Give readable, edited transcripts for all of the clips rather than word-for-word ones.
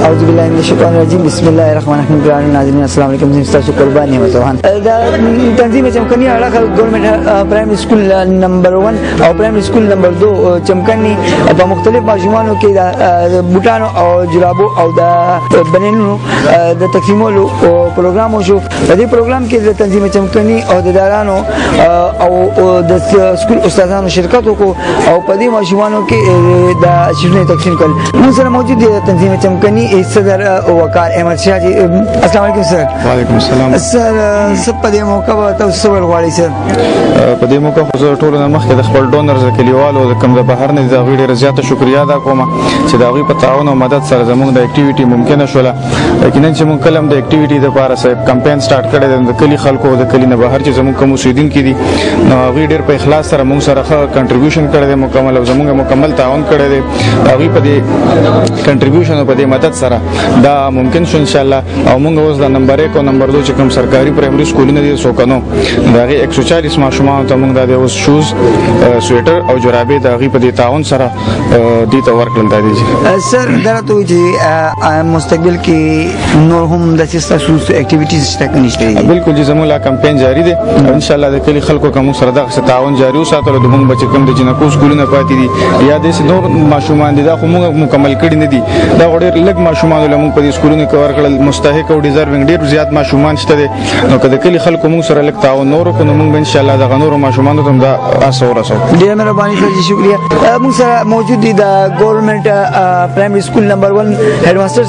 اعوذ بالله من الشیطان الرجیم بسم الله الرحمن الرحیم. ناظرین السلام علیکم. زم تاسو قربانی یم توهان دا تنظیم چمکنی اړه ګورنمنت پرایمری سکول نمبر 1 او پرایمری سکول نمبر 2 چمکنی په مختلف مجموعو کې د بوټانو او جرابو او د بنینو د تقسیمولو پروګرام شو. په دې پروګرام کې د تنظیم چمکنی او د دارانو او د سکول استادانو شرکت وکړو او په دې مجموعو کې د شیرنی تقسیم کړل. موږ سره موجود دي تنظیم چمکنی صدر وقار احمد شاه جی. السلام علیکم سر. وعلیکم السلام سر. سب په دې موقع به تاسو ور غواړئ سر؟ په دې موقع خو زه ټول نه مخکې د خپل ډونرز کلیوالو د کوم د بهر نه د غوړي زیاته شکریا ادا کوم چې دا غوي په تعاون او مدد سره زموږ د اکټیویټي ممکنه شوله. یقینا چې مونږ کلم د اکټیویټي د لپاره سره کمپاین سٹارټ کړی د کلی خلکو د کلی نه بهر چې زموږ کوم اوسیدون کې دي نو غوي ډېر په اخلاص سره مونږ سره کنټریبیوشن کړی دی مکمل او زموږ مکمل تعاون کړی دی. غوي په دې کنټریبیوشن او په دې مدد سره دا ممکن شو ان شاء الله. او موږ اوس د نمبر 1 او نمبر 2 چې کوم سرکاري پرایمري سکولونه دي سوکنو داغه 140 ماشومان ته موږ د اوس شوز سویټر او جرابې داغه په دې تعاون سره دې ته ورکړل دي. سر درته چې مستقبل کې نور هم د سیستم اکټیویټیز شته نشته؟ بالکل چې زموږ لا کمپاین جاری دي ان شاء الله د کلی خلکو کوم سره دغه تعاون جاری وساتلو. د موږ بچ کوم د جنکو سکولونه پاتې دي یا د نور ماشومان دي دا خو موږ مکمل کړی نه دي. دا ډېر لږ ماشومان له موږ په دې سکولونو کې ورکړل مستحق او ډیزروینګ ډېر زیات ماشومان شته دي. نو کله کلی خلکو موږ سره لږ تعاون نور کو نو موږ ان شاء الله د غنورو ماشومان ته دا اسو رسو. ډېر مهرباني سر شکریہ. موږ سره موجود دي د ګورنمنت پرایمری سکول نمبر 1 هډ ماستر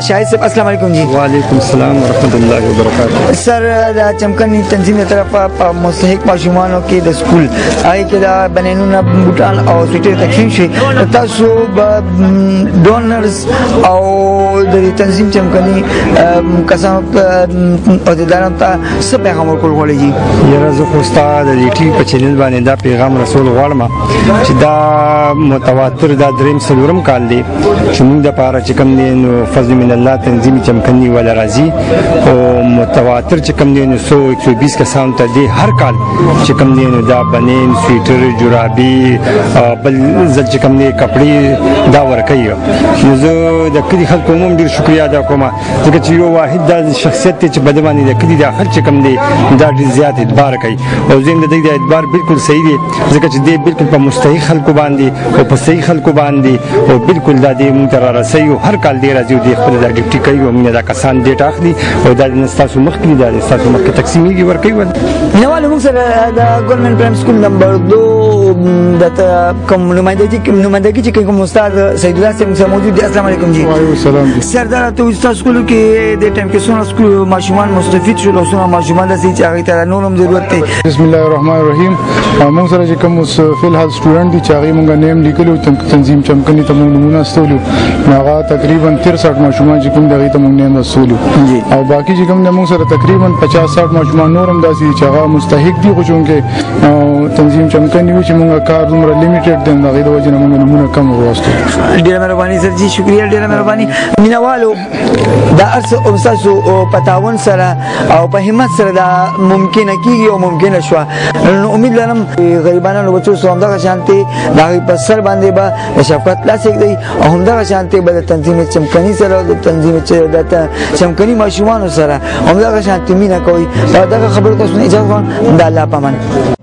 شاهد صاحب. السلام علیکم جی. وعلیکم السلام ورحمۃ اللہ وبرکاتہ. سر د چمکنی تنظیم طرفه مستحق ماشومانو کې د سکول آی کې دا بنینونه بوټان او سویټر تقسیم شي. تاسو ډونرز او د تنظیم چمکنی کسانو او د دارانو ته څه پیغام ورکول غواړي جی؟ یاره زه خو ستا د دې ټي په چینل باندې دا پیغام رسول غواړم چې دا متواتر دا دریم څلورم کال دی چې موږ د پاره چې کوم دی نو فضل من الله تنظیم چمکنی ولا راځي او متواتر چې کوم دی نو 120 کسان ته دی هر کال چې کوم دی نو دا بنین سویټر جرابي بل ځل چې کوم دی کپڑے دا ورکوي. نو زه د کلی خلکو هم ډېر شکریا ادا کوم ځکه چې یو واحد دا شخصیت دی چې بده باندې د کلی دا خلک چې کوم دی دا ډېر زیات اعتبار کوي او زم د دې اعتبار بالکل صحیح دی ځکه چې دی بالکل په مستحق خلکو باندې او په صحیح خلکو باندې او بالکل دا دی مونږ ته راسي او هر کال دی راځي او دی خپل دا ډیوټي کوي او موږ دا کسان ډیټ اخلي او دا نستاسو مخکې دا نستاسو مخکې تقسیمېږي ورکوي. نو موږ سره د ګورنمنت پرایمری سکول نمبر 2 د کوم نمائندګي چې کوم استاد سید الله صاحب سره موجود دي. السلام علیکم جی. وعلیکم السلام. سردار ته استاد سکول کې د ټیم کې څونه سکول ماشومان مستفید شول او څونه ماشومان د سې چې هغه ته نورم ضرورت دی؟ بسم الله الرحمن الرحیم. موږ سره چې کوم فی الحال سټوډنټ دي چې هغه موږ نیم لیکلو تنظیم چمکنی ته موږ نمونه استولو هغه تقریبا 63 ماشومان چې کوم دغه ته موږ نیم استولو او باقي چې کوم موږ سره تقریبا 50-60 ماشومان نورم داسي چې هغه مستحق دي خو چونکه تنظیم چمکنی و چې موږ کار عمر لیمیټډ دی دغه د وجه نه موږ نمونه کم وروستو. ډیره مهرباني سر جی شکریہ. ډیره مهرباني مینوالو دا ارس او تاسو په تعاون سره او په همت سره دا ممکنه کیږي او ممکنه شو. نو امید لرم غریبانو بچو سره همدغه شانتي دا په سر باندې به شفقت لاسک دی او همدغه شانتي به تنظیم چمکنی سره د تنظیم چمکنی ماشومان سره همدغه شانتي مینا کوي. دا خبره تاسو اجازه غواړم. د الله پامان.